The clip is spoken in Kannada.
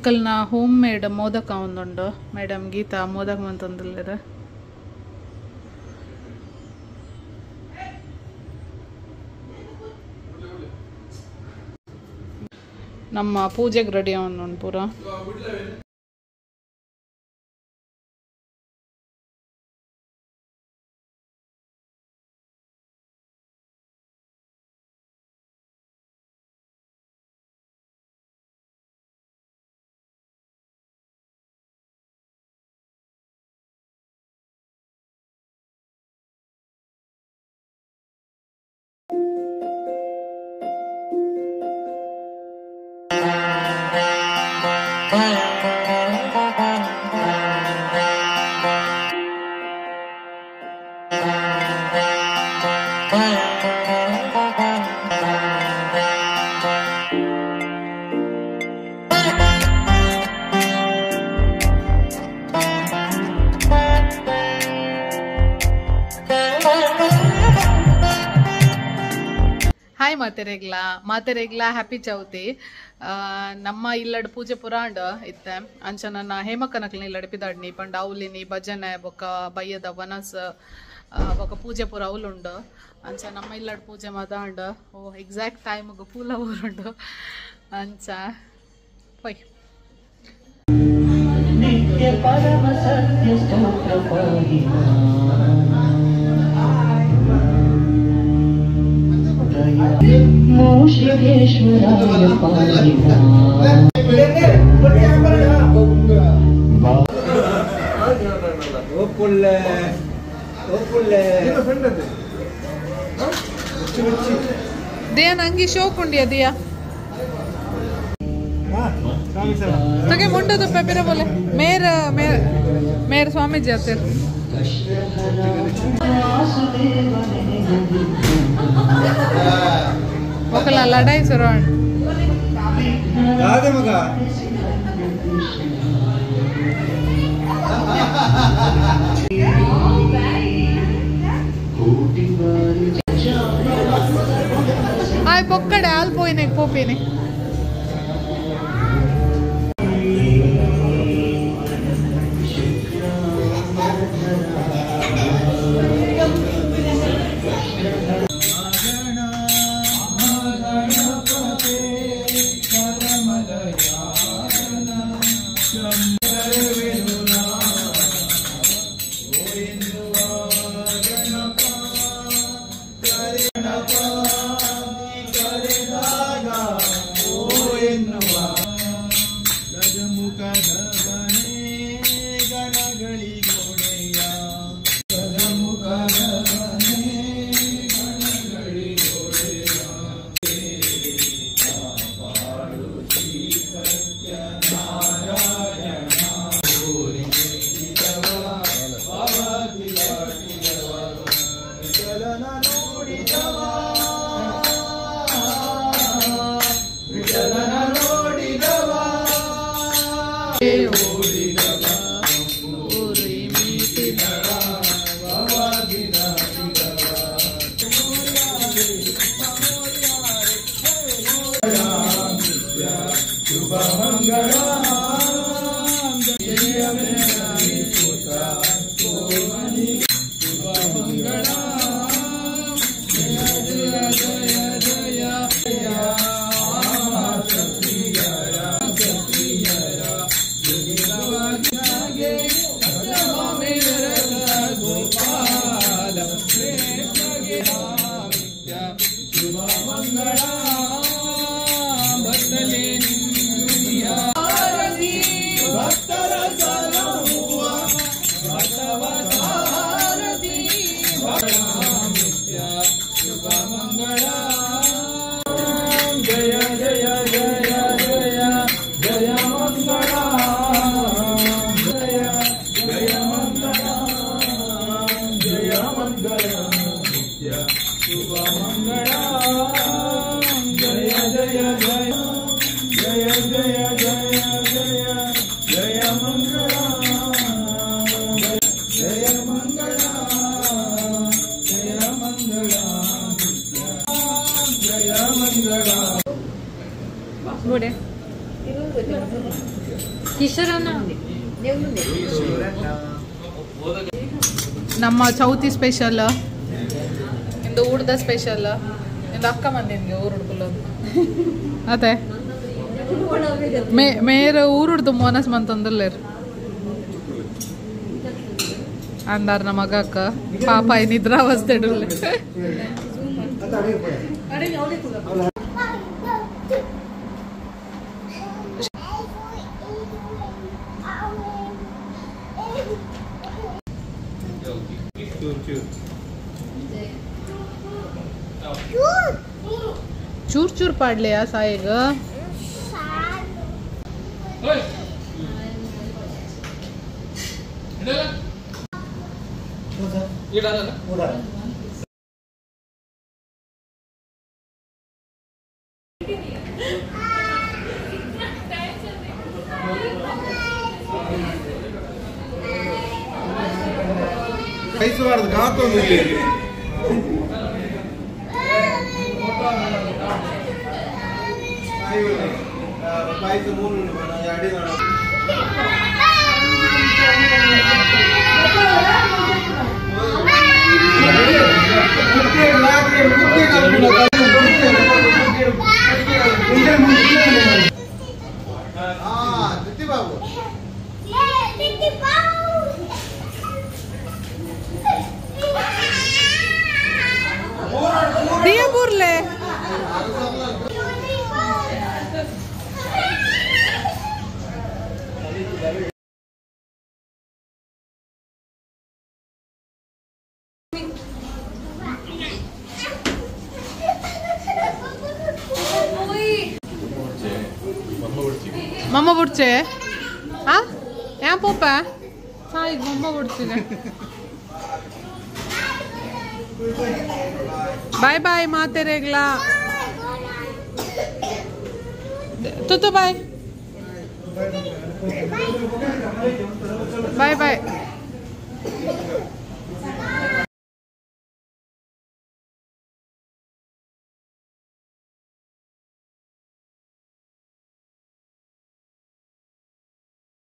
ಅಂಕಲ್ನ ಹೋಮ್ ಮೇಡ್ ಮೋದಕ ಒಂದುಂಡು ಮೇಡಮ್ ಗೀತಾ ಮೋದಕ ಅಂತಂದಿಲ್ಲದ ನಮ್ಮ ಪೂಜೆಗೆ ರೆಡಿ ಅವನು ಪೂರ ಹಾಯ್ ಮಾತೆರೆಗ್ಲ ಹ್ಯಾಪಿ ಚೌತಿ ನಮ್ಮ ಇಲ್ಲಡ್ ಪೂಜೆ ಪುರಾಂಡ್ ಇತ್ತೆ ಅಂಚ ನನ್ನ ಹೇಮಕ್ಕನಕ್ಲಿ ಇಲ್ಲಡ್ ಪಿದಾಡ್ನಿ ಪಂಡ ಅವಲಿನಿ ಭಜನೆ ಬೊಕ್ಕ ಬಯ್ಯದ ವನಸ್ ಬೊಕ್ಕ ಪೂಜೆ ಪುರ ಅವಲುಂಡು ಅಂಚ ನಮ್ಮ ಇಲ್ಲಡ್ ಪೂಜೆ ಮದಾಂಡ್ ಓ ಎಕ್ಸಾಕ್ಟ್ ಟೈಮ್ಗೆ ಪೂಲ ಊರುಂಡು ಅಂಚ ಪೈ शिवेश्वराय पालिता दिया नंगी शौक उंडिया दिया तो क्या मुंडा तो पेपरा बोले मेर स्वामी जी आते ఒకలా లడాయి సురాన్ రాదే మగా ఆయ్ పొక్కడ ఆల్పోయినాయి పోపిని ನಮ್ಮ ಚೌತಿ ಸ್ಪೆಷಲ್ ಇಂದು ಊಟದ ಸ್ಪೆಷಲ್ ಇಂದು ಅಕ್ಕ ಮಂದಿನ್ಗೆ ಊರು ಹುಡ್ಕೊಳ್ಳೋದು ಅದೇ ಮೇರ ಊರು ಹುಡ್ದು ಮೋನಸ್ ಮಂತಂದಲ್ಲೇರು ಅಂದಾರ ನಮ್ಮ ಮಗಕ್ಕ ಪಾಪ ನಿದ್ರಾವಸ್ಥೆ चूर चूर पाडले या सायग दिया बुरले मम्मा बुಡ್ಚೆ ಆ ಯಾ ಪೋಪ ಸಾಯಿ ಮಮ್ಮ बुಡ್ತಿದೆ बाय बाय माते रेगला तो बाय बाय बाय